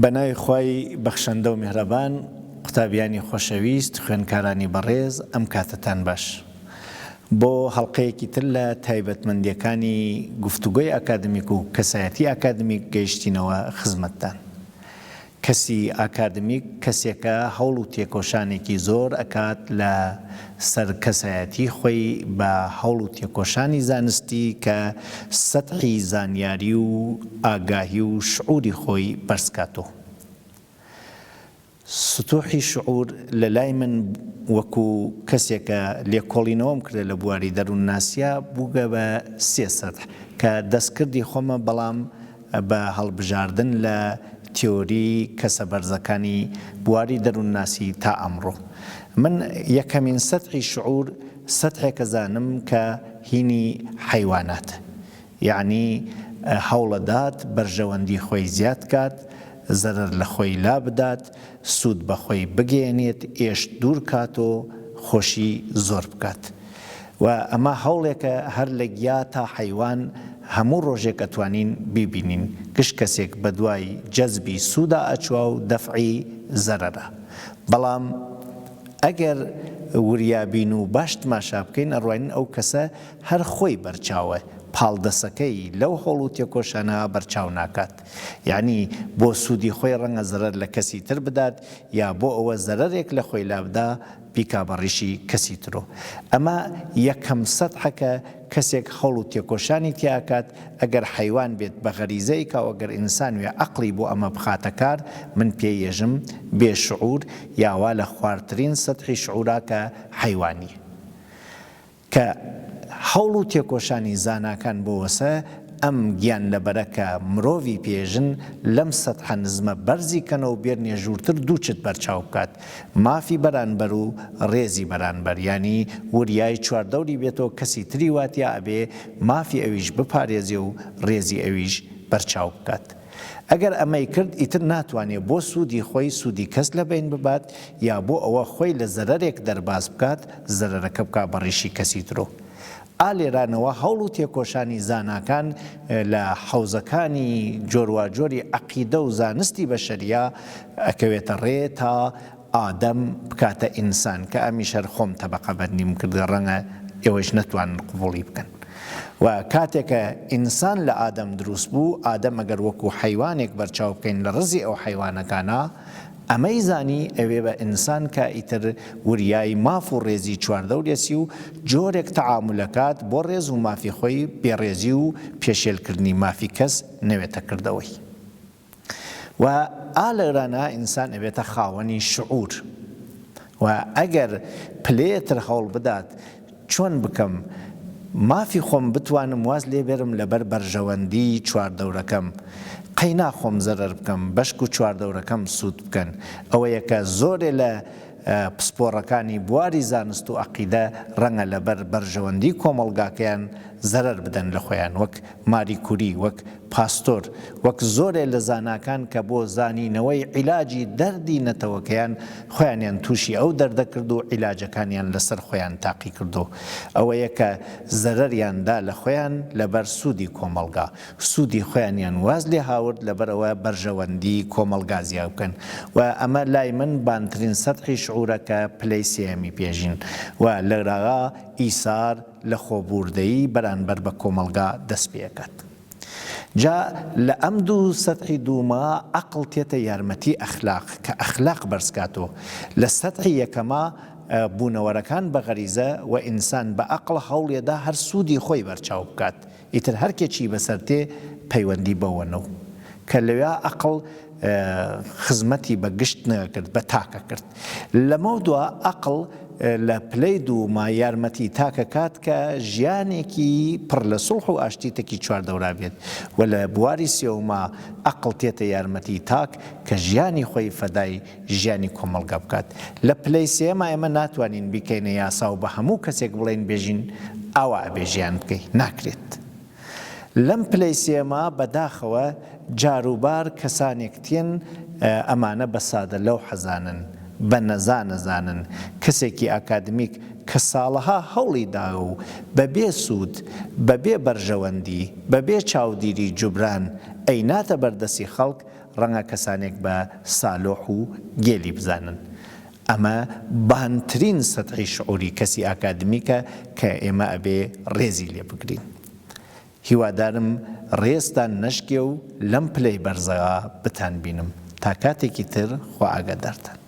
بەناوی خوای بەخشەندە و میهرەبان، قوتابیانی خۆشەویست، خوێندکارانی بەڕێز، ئەم کاتتان باش. بۆ هەڵقەیەکی تر لە تایبەتمەندیەکانی گفتوگۆی ئاکادمیک و کەسایەتی ئاکادمیک گەیشتینەوە خزمەتتان. کەسی ئاکادمیک کەسێکە هەوڵ و تێکۆشانێکی زۆر ئەکات لە سەر کەسایەتی خۆی بە هەوڵ و تێکۆشانی زانستی کە سەتحی زانیاری و ئاگاهی و شعوری خۆی بەرزکاتەوە. سطوحی شعور لە لای من وەکو کەسێکە لێکۆڵینەوەم کرد لە بواری دەروونناسیە بووگە بە سێ سەتح کە دەستکردی خۆمە، بەڵام بە هەڵبژاردن لە تیۆری کەسە بەرزەکانی بواری دەروونناسی تا ئەمڕۆ. من یەکەمین سەتحی شعور سەتحێکە زانم کە هینی حەیواناتە، یعنی هەوڵەدات بەرژەوەندی خۆی زیاد کات، زەرەر لە خۆی لا بدات، سوود بە خۆی بگەێنێت، ئێشت دوور کات و خۆشی زۆر بکات. و ئەمە هەوڵێکە هەر لە گیا تا حەیوان هەموو ڕۆژێک ئەتوانین بیبینین. گشت کەسێک بە دوای جەزبی سوودا ئەچووە و دەفعی زەرەرە. بەڵام ئەگەر وریابین و باش تماشا بکەین، ئەڕوانین ئەو کەسە هەر خۆی بەرچاوە، پاڵدەسەکەی لەو هەوڵ و تێکۆشانە بەرچاو ناکات. یعنی بۆ سوودی خۆی ڕەنگە زەرەر لە کەسی تر بدات، یا بۆ ئەوە زەرەرێک لە خۆی لابدا بیکا بەڕیشی کەسی ترۆ. ئەمە یەکەم سەتحەکە کەسێک هەوڵ و تێکۆشانی تیاکات. ئەگەر حەیوان بێت بە غەریزەی کا، ئەگەر ئینسان وێ عەقڵی بۆ ئەمە بخاتە کار، من پێیەژم بێشعور یاوا لە خواردترین سەتحی شعوراکە حەیوانی کە هەوڵ و تێکۆشانی زاناکان بۆ وەسە ئەم گیان لەبەرەکە مرۆڤی پێژن لەم سەتحە نزمە بەرزی کەنەوە بێرنێ ژوورتر دووچت بەرچاو بکات، مافی بەرانبەر و ڕێزی بەرانبەر، ینی وریای چواردەوری بێتەوە کەسی تری واتیا ئەبێ مافی ئەویش بپارێزێ و ڕێزی ئەویش بەرچاو بکات. ئەگەر ئەمەی کرد ئیتر ناتوانێت بۆ سوودی خۆی سوودی کەس لە بین ببات، یا بۆ ئەوە خۆی لە زەرەرێک دەرباز بکات، زەرەرەکە بکات بەڕیشی کەسی ترۆ. ئالێرانەوە هەوڵ و تێکۆشانی زاناکان لە حەوزەکانی جۆرواجۆری عەقیدە و زانستی بەشەریە ئەکەوێتە ڕێ تا ئادەم بکاتە ئینسان، کە ئەمیش هەر خۆم تەبەقە بەندیم کردە، ڕەنگە ئێوەش نەتوانن قبوڵی بکەن. و کاتێکە ئینسان لە ئادەم دروست بوو، ئادەم ئەگەر وەکو حەیوانێک بەرچاو بکەین لە ڕزی ئەو حەیوانەکانە، ئەمەی زانی ئەوێ بە ئینسان کە ئیتر وریای ماف و ڕێزی چواردەورێسی و جۆرێک تەعامولەکات بۆ ڕێز و مافی خۆی بێڕێزی و پێشێلکردنی مافی کەس نەوێتە کردەوەی. و ئالێرانە ئینسان ئەوێتە خاوەنی شعور. و ئەگەر پلێتر هەوڵ بدات چۆن بکەم مافی خۆم بتوانم واز لێ بێرم لەبەر بەرژەوەندی چواردەورەکەم، قەی ناخۆم زەرەر بکەم، بەشک و چواردەورەکەم سوود بکەن. ئەوە یەکە زۆرێ لە پسپۆڕەکانی بواری زانست و عەقیدە ڕەنگە لەبەر بەرژەوەندی کۆمەڵگاکەیان زەرەر بدەن لە خۆیان، وەک ماری کوری، وەک پاستۆر، وەک زۆرێ لە زاناکان کە بۆ زانینەوەی عیلاجی دەردی نەتەوەکەیان خۆیانیان تووشی ئەو دەردە کرد و عیلاجەکانیان لەسەر خۆیان تاقی کردو. ئەوە یەکە زەرەریاندا لە خۆیان لەبەر سوودی کۆمەڵگا، سوودی خۆیانیان واز لێ هاورد لەبەرەوە بەرژەوەندی کۆمەڵگا زیاد بکەن. و ئەمە لای من بانترین سەتحی شعورەکە پلەی سێمی پێژین، و لەراغا ئیسار لە خۆبوردەیی بەرانبەر بە کۆمەڵگا دەست پێکات. جا لە ئەم دوو سەتحی دوومە عەقڵ تێتە یارمەتی ئەخلاق کە ئەخلاق بەرزکاتەوە. لە سەتحی یەکەمە بوونەوەرەکان بە غەریزە و ئینسان بە عەقڵ هەوڵێدا هەر سوودی خۆی بەرچاو بکات، ئیتر هەرکێکی بەسەرتێ پەیوەندی بەوەنەوە، کە لەوێ عەقڵ خزمەتی بە گشت نەکرد، بە تاکە کرد. لەمە دووە عەقڵ لە پلەی دوومە یارمەتی تاکە کات کە ژیانێکی پڕ لە سوڵح و ئاشتیتێکی چواردەورا بێت. و لە بواری سێومە عەقڵ تێتە یارمەتی تاک کە ژیانی خۆی فەدای ژیانی کۆمەڵگا بکات. لە پلەی سێمە ئێمە ناتوانین بیکەینە یاسا و بە هەموو کەسێک بڵێن بێژین ئاوا ئەبێ ژیان بکەی، ناکرێت. لەم پلەی سێمە بەداخەوە جاروبار کەسانێک تێن ئەمانە بە سادە لەو حەزانن، بە نەزانن کەسێکی ئاکادمیک کە ساڵەها هەوڵی داوە و بەبێ سوود بەبێ بەرژەوەندی بەبێ چاودێری جوبران ئەیناتە بەردەستی خەڵک ڕەنگە کەسانێک بە سالۆح و گێلی بزانن. ئەمە بانترین سەتحی شعوری کەسی ئاکادمیکە کە ئێمە ئەبێ ڕێزی لێ بگرین. هیوادارم ڕێزتان نەشکێ و لەم پلەی بەرزەوە بتان بینم تا کاتێکی تر خوا ئاگادارتان.